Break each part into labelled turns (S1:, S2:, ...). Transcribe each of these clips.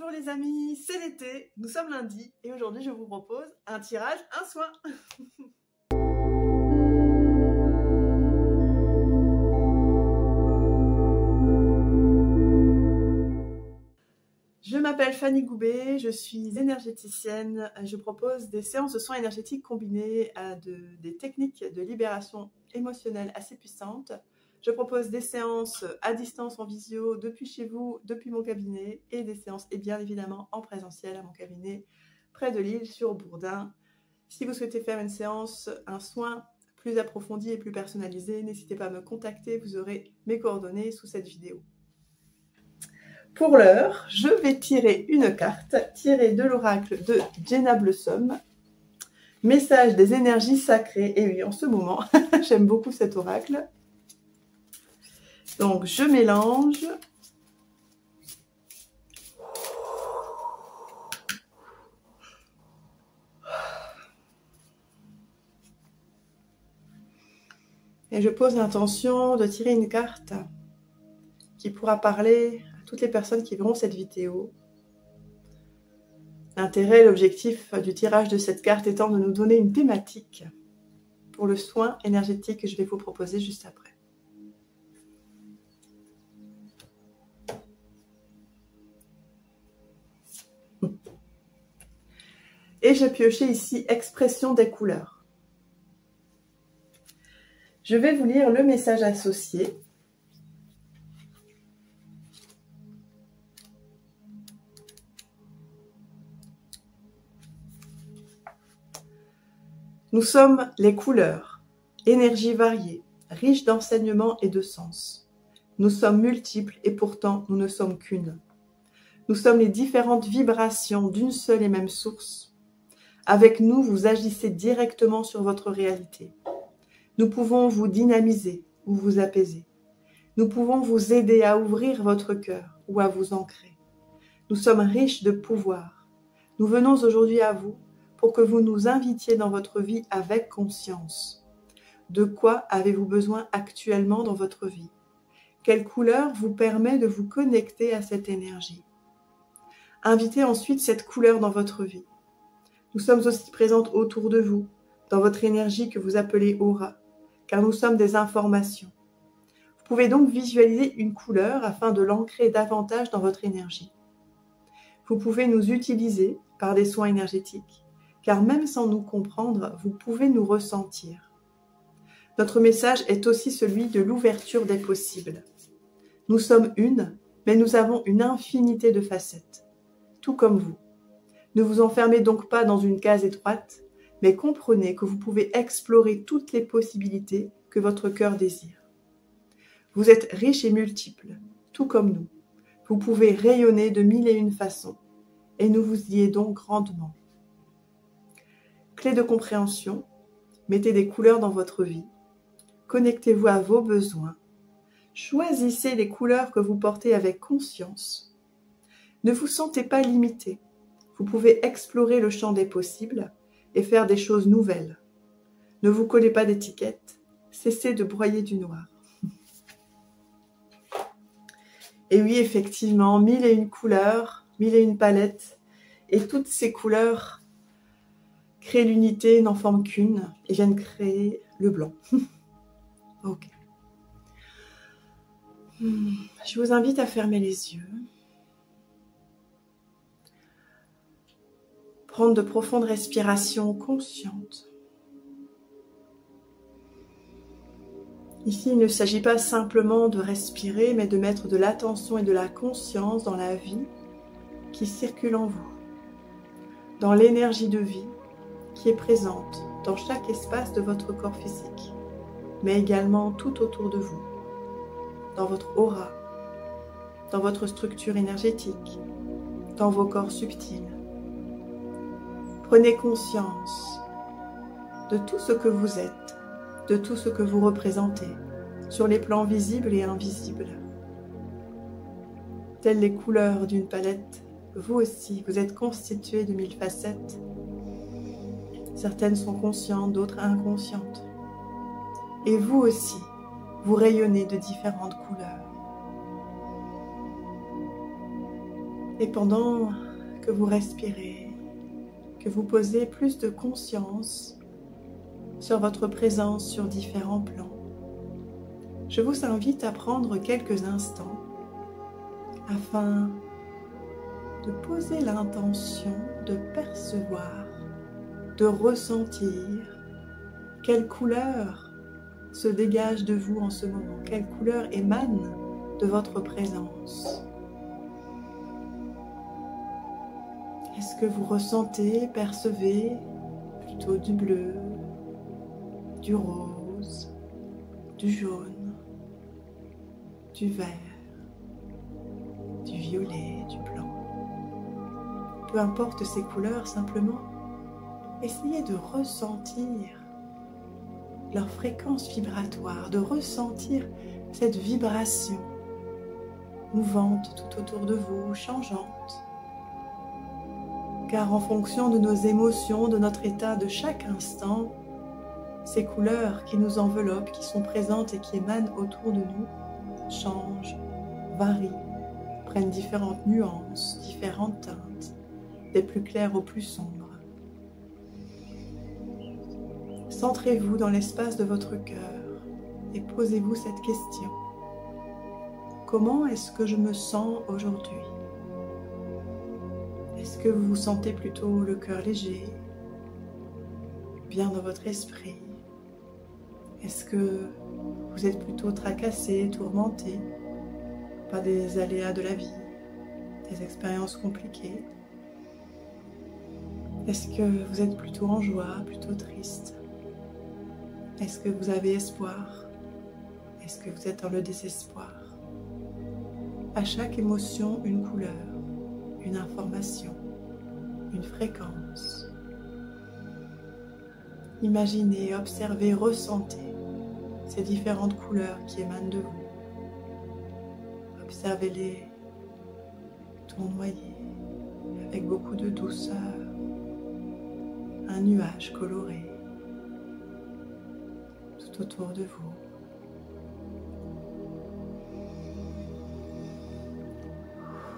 S1: Bonjour les amis, c'est l'été, nous sommes lundi et aujourd'hui je vous propose un tirage, un soin. Je m'appelle Fanny Goubet, je suis énergéticienne, je propose des séances de soins énergétiques combinées à des techniques de libération émotionnelle assez puissantes. Je propose des séances à distance en visio depuis chez vous, depuis mon cabinet et des séances et bien évidemment en présentiel à mon cabinet près de Lille sur Bourdin. Si vous souhaitez faire une séance, un soin plus approfondi et plus personnalisé, n'hésitez pas à me contacter, vous aurez mes coordonnées sous cette vidéo. Pour l'heure, je vais tirer une carte tirée de l'oracle de Jenna Blossom. Message des énergies sacrées. Et oui, en ce moment, j'aime beaucoup cet oracle. Donc, je mélange. Et je pose l'intention de tirer une carte qui pourra parler à toutes les personnes qui verront cette vidéo. L'intérêt, l'objectif du tirage de cette carte étant de nous donner une thématique pour le soin énergétique que je vais vous proposer juste après. Et j'ai pioché ici expression des couleurs. Je vais vous lire le message associé. Nous sommes les couleurs, énergie variée, riche d'enseignements et de sens. Nous sommes multiples et pourtant nous ne sommes qu'une. Nous sommes les différentes vibrations d'une seule et même source. Avec nous, vous agissez directement sur votre réalité. Nous pouvons vous dynamiser ou vous apaiser. Nous pouvons vous aider à ouvrir votre cœur ou à vous ancrer. Nous sommes riches de pouvoir. Nous venons aujourd'hui à vous pour que vous nous invitiez dans votre vie avec conscience. De quoi avez-vous besoin actuellement dans votre vie? Quelle couleur vous permet de vous connecter à cette énergie? Invitez ensuite cette couleur dans votre vie. Nous sommes aussi présentes autour de vous, dans votre énergie que vous appelez aura, car nous sommes des informations. Vous pouvez donc visualiser une couleur afin de l'ancrer davantage dans votre énergie. Vous pouvez nous utiliser par des soins énergétiques, car même sans nous comprendre, vous pouvez nous ressentir. Notre message est aussi celui de l'ouverture des possibles. Nous sommes une, mais nous avons une infinité de facettes, tout comme vous. Ne vous enfermez donc pas dans une case étroite, mais comprenez que vous pouvez explorer toutes les possibilités que votre cœur désire. Vous êtes riches et multiples, tout comme nous. Vous pouvez rayonner de 1001 façons, et nous vous y aidons grandement. Clé de compréhension, mettez des couleurs dans votre vie, connectez-vous à vos besoins, choisissez les couleurs que vous portez avec conscience. Ne vous sentez pas limité. Vous pouvez explorer le champ des possibles et faire des choses nouvelles. Ne vous collez pas d'étiquettes, cessez de broyer du noir. Et oui, effectivement, 1001 couleurs, 1001 palettes, et toutes ces couleurs créent l'unité, n'en forment qu'une, et viennent créer le blanc. Ok. Je vous invite à fermer les yeux. Prendre de profondes respirations conscientes. Ici, il ne s'agit pas simplement de respirer, mais de mettre de l'attention et de la conscience dans la vie qui circule en vous, dans l'énergie de vie qui est présente dans chaque espace de votre corps physique, mais également tout autour de vous, dans votre aura, dans votre structure énergétique, dans vos corps subtils. Prenez conscience de tout ce que vous êtes, de tout ce que vous représentez, sur les plans visibles et invisibles. Telles les couleurs d'une palette, vous aussi, vous êtes constitué de 1000 facettes. Certaines sont conscientes, d'autres inconscientes. Et vous aussi, vous rayonnez de différentes couleurs. Et pendant que vous respirez, que vous posez plus de conscience sur votre présence sur différents plans, je vous invite à prendre quelques instants afin de poser l'intention de percevoir, de ressentir quelle couleur se dégage de vous en ce moment, quelle couleur émane de votre présence. Est-ce que vous ressentez, percevez plutôt du bleu, du rose, du jaune, du vert, du violet, du blanc? Peu importe ces couleurs, simplement essayez de ressentir leur fréquence vibratoire, de ressentir cette vibration mouvante tout autour de vous, changeante. Car en fonction de nos émotions, de notre état de chaque instant, ces couleurs qui nous enveloppent, qui sont présentes et qui émanent autour de nous, changent, varient, prennent différentes nuances, différentes teintes, des plus claires aux plus sombres. Centrez-vous dans l'espace de votre cœur et posez-vous cette question. Comment est-ce que je me sens aujourd'hui? Est-ce que vous vous sentez plutôt le cœur léger, bien dans votre esprit? Est-ce que vous êtes plutôt tracassé, tourmenté par des aléas de la vie, des expériences compliquées? Est-ce que vous êtes plutôt en joie, plutôt triste? Est-ce que vous avez espoir? Est-ce que vous êtes dans le désespoir? À chaque émotion, une couleur, une information, une fréquence. Imaginez, observez, ressentez ces différentes couleurs qui émanent de vous. Observez-les tournoyer avec beaucoup de douceur, un nuage coloré tout autour de vous.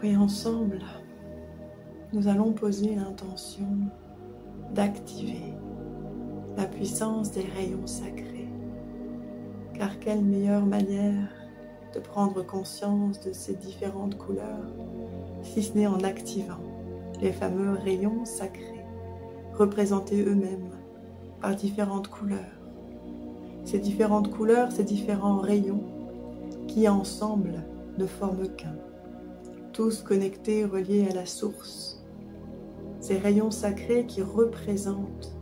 S1: Et ensemble, nous allons poser l'intention d'activer la puissance des rayons sacrés. Car quelle meilleure manière de prendre conscience de ces différentes couleurs, si ce n'est en activant les fameux rayons sacrés, représentés eux-mêmes par différentes couleurs. Ces différentes couleurs, ces différents rayons qui ensemble ne forment qu'un, tous connectés, reliés à la source. Ces rayons sacrés qui représentent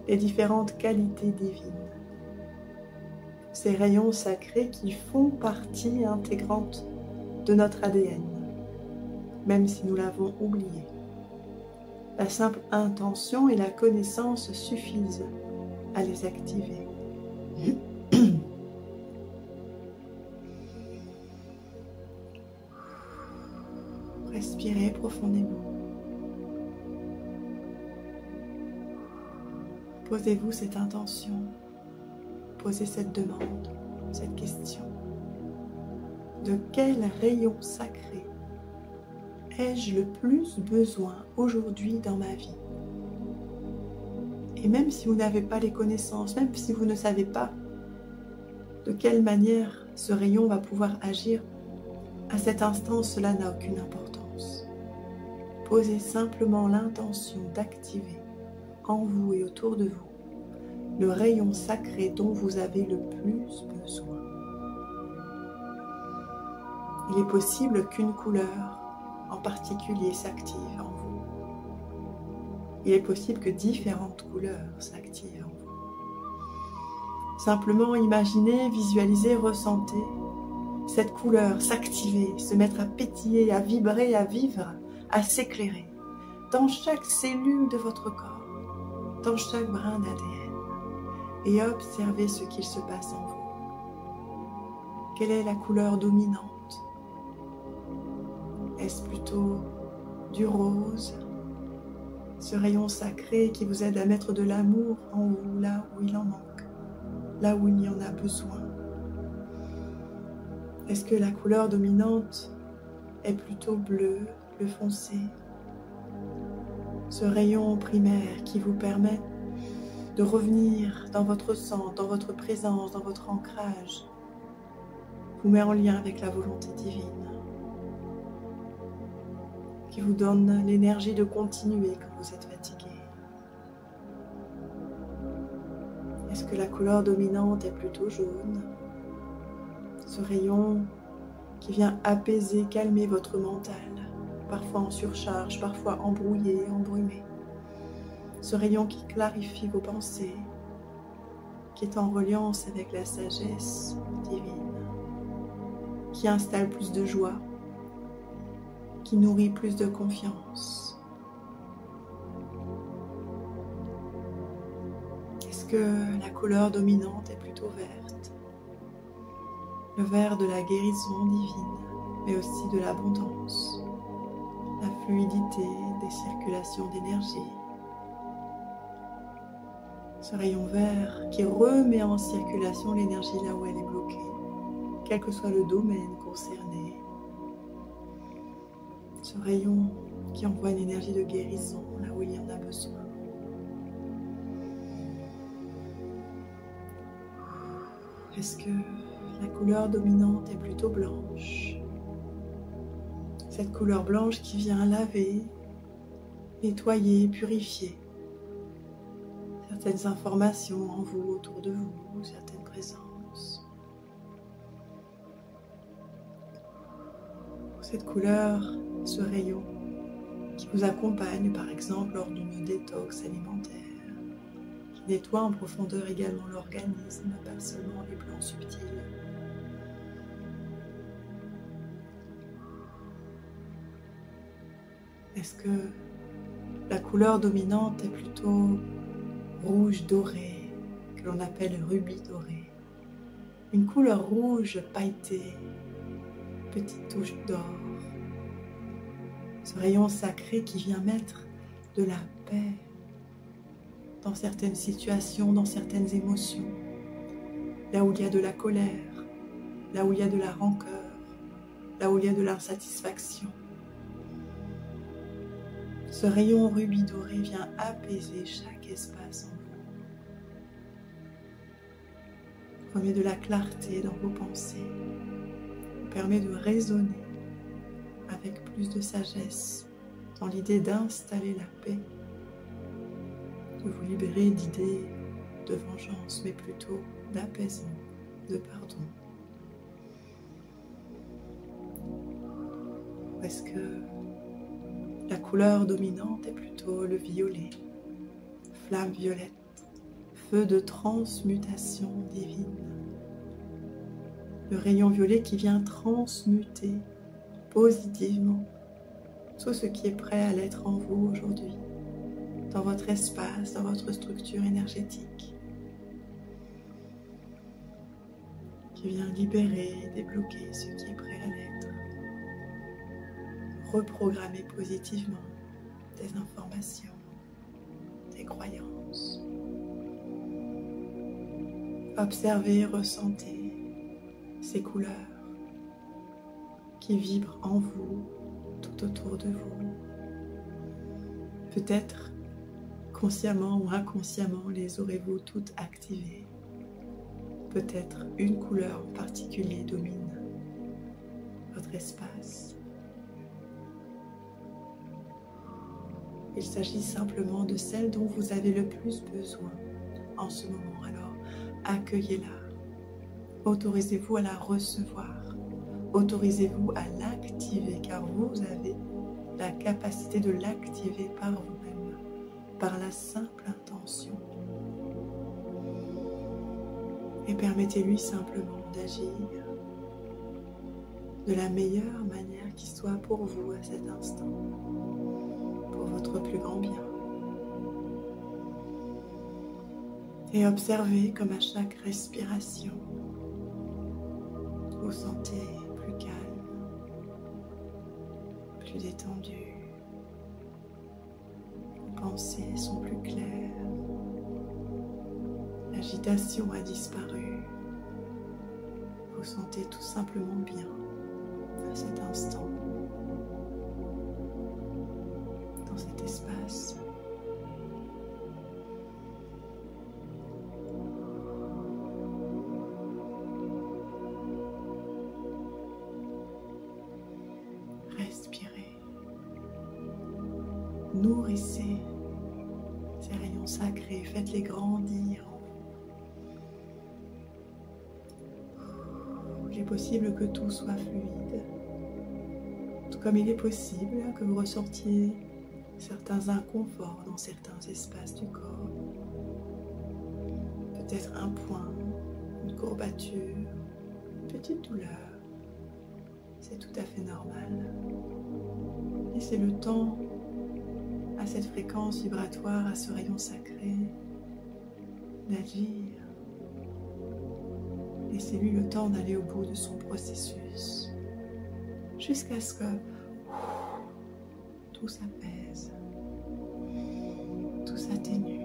S1: les différentes qualités divines. Ces rayons sacrés qui font partie intégrante de notre ADN, même si nous l'avons oublié. La simple intention et la connaissance suffisent à les activer. Respirez profondément. Posez-vous cette intention, posez cette demande, cette question. De quel rayon sacré ai-je le plus besoin aujourd'hui dans ma vie? Et même si vous n'avez pas les connaissances, même si vous ne savez pas de quelle manière ce rayon va pouvoir agir, à cet instant, cela n'a aucune importance. Posez simplement l'intention d'activer en vous et autour de vous le rayon sacré dont vous avez le plus besoin. Il est possible qu'une couleur en particulier s'active en vous. Il est possible que différentes couleurs s'activent en vous. Simplement imaginez, visualisez, ressentez cette couleur s'activer, se mettre à pétiller, à vibrer, à vivre, à s'éclairer dans chaque cellule de votre corps, dans chaque brin d'ADN, et observez ce qu'il se passe en vous. Quelle est la couleur dominante? Est-ce plutôt du rose, ce rayon sacré qui vous aide à mettre de l'amour en vous là où il en manque, là où il y en a besoin? Est-ce que la couleur dominante est plutôt bleu bleu foncé. Ce rayon primaire qui vous permet de revenir dans votre centre, dans votre présence, dans votre ancrage, vous met en lien avec la volonté divine, qui vous donne l'énergie de continuer quand vous êtes fatigué. Est-ce que la couleur dominante est plutôt jaune? Ce rayon qui vient apaiser, calmer votre mental, parfois en surcharge, parfois embrouillé, embrumé. Ce rayon qui clarifie vos pensées, qui est en reliance avec la sagesse divine, qui installe plus de joie, qui nourrit plus de confiance. Est-ce que la couleur dominante est plutôt verte? Le vert de la guérison divine, mais aussi de l'abondance, la fluidité des circulations d'énergie. Ce rayon vert qui remet en circulation l'énergie là où elle est bloquée, quel que soit le domaine concerné. Ce rayon qui envoie une énergie de guérison là où il y en a besoin. Est-ce que la couleur dominante est plutôt blanche? Cette couleur blanche qui vient laver, nettoyer, purifier certaines informations en vous, autour de vous, certaines présences. Cette couleur, ce rayon qui vous accompagne par exemple lors d'une détox alimentaire, qui nettoie en profondeur également l'organisme, pas seulement les plans subtils. Est-ce que la couleur dominante est plutôt rouge doré, que l'on appelle rubis doré? Une couleur rouge pailletée, petite touche d'or. Ce rayon sacré qui vient mettre de la paix dans certaines situations, dans certaines émotions. Là où il y a de la colère, là où il y a de la rancœur, là où il y a de l'insatisfaction. Ce rayon rubis doré vient apaiser chaque espace en vous. Remet de la clarté dans vos pensées. Vous permet de raisonner avec plus de sagesse dans l'idée d'installer la paix, de vous libérer d'idées de vengeance, mais plutôt d'apaisement, de pardon. Est-ce que la couleur dominante est plutôt le violet, flamme violette, feu de transmutation divine. Le rayon violet qui vient transmuter positivement tout ce qui est prêt à l'être en vous aujourd'hui, dans votre espace, dans votre structure énergétique, qui vient libérer, débloquer ce qui est prêt à l'être. Reprogrammer positivement des informations, des croyances. Observez, ressentez ces couleurs qui vibrent en vous, tout autour de vous. Peut-être consciemment ou inconsciemment les aurez-vous toutes activées. Peut-être une couleur en particulier domine votre espace. Il s'agit simplement de celle dont vous avez le plus besoin en ce moment. Alors, accueillez-la. Autorisez-vous à la recevoir. Autorisez-vous à l'activer, car vous avez la capacité de l'activer par vous-même, par la simple intention. Et permettez-lui simplement d'agir de la meilleure manière qui soit pour vous à cet instant, pour votre plus grand bien. Et observez comme à chaque respiration, vous sentez plus calme, plus détendu. Vos pensées sont plus claires. L'agitation a disparu. Vous sentez tout simplement bien à cet instant. dans cet espace. Respirez. Nourrissez ces rayons sacrés, faites-les grandir en vous. Il est possible que tout soit fluide, tout comme il est possible que vous ressentiez certains inconforts dans certains espaces du corps. Peut-être un point, une courbature, une petite douleur. C'est tout à fait normal. Laissez le temps à cette fréquence vibratoire, à ce rayon sacré, d'agir. Laissez-lui le temps d'aller au bout de son processus, jusqu'à ce que tout s'apaise, tout s'atténue.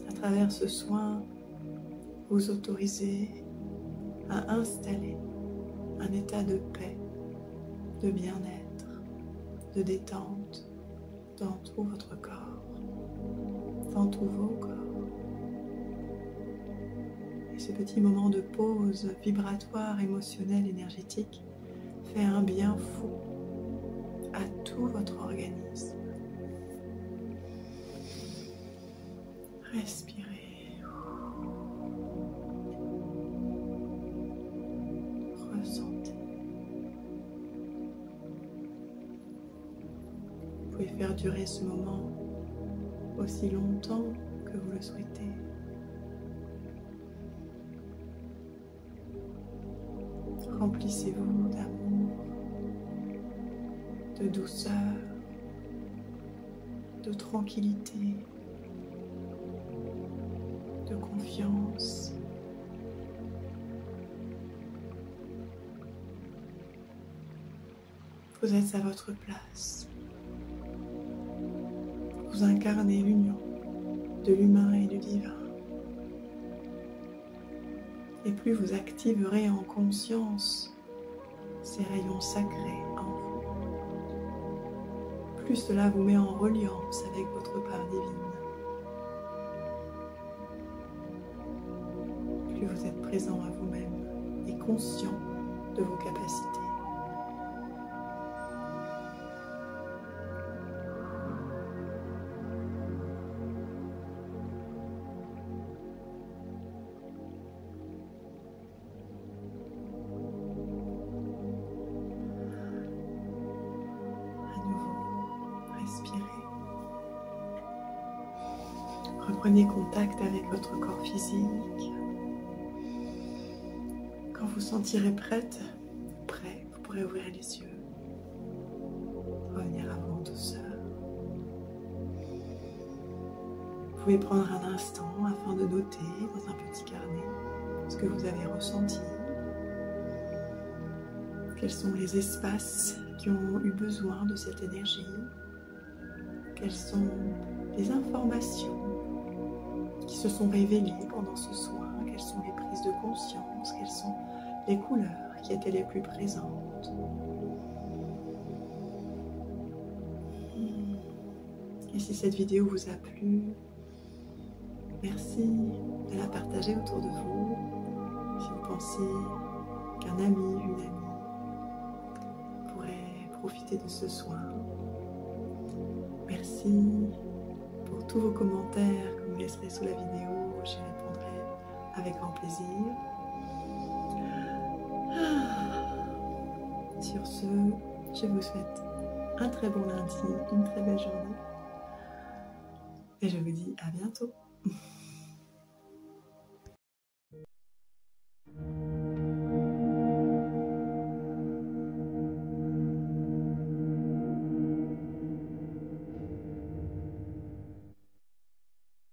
S1: À travers ce soin, vous autorisez à installer un état de paix, de bien-être, de détente dans tout votre corps, dans tous vos corps. Et ce petit moment de pause vibratoire, émotionnelle, énergétique fait un bien fou à tout votre organisme. Respirez. Ressentez. Vous pouvez faire durer ce moment aussi longtemps que vous le souhaitez. Remplissez-vous d'amour, de douceur, de tranquillité, de confiance. Vous êtes à votre place. Vous incarnez l'union de l'humain et du divin. Et plus vous activerez en conscience ces rayons sacrés en vous, plus cela vous met en reliance avec votre part divine. Plus vous êtes présent à vous-même et conscient de vos capacités. Respirez. Reprenez contact avec votre corps physique. Quand vous sentirez prêt, vous pourrez ouvrir les yeux. Revenir à vous en douceur. Vous pouvez prendre un instant afin de noter dans un petit carnet ce que vous avez ressenti. Quels sont les espaces qui ont eu besoin de cette énergie? Quelles sont les informations qui se sont révélées pendant ce soin? Quelles sont les prises de conscience? Quelles sont les couleurs qui étaient les plus présentes? Et si cette vidéo vous a plu, merci de la partager autour de vous. Si vous pensez qu'un ami, une amie pourrait profiter de ce soin, merci pour tous vos commentaires que vous laisserez sous la vidéo. J'y répondrai avec grand plaisir. Sur ce, je vous souhaite un très bon lundi, une très belle journée. Et je vous dis à bientôt.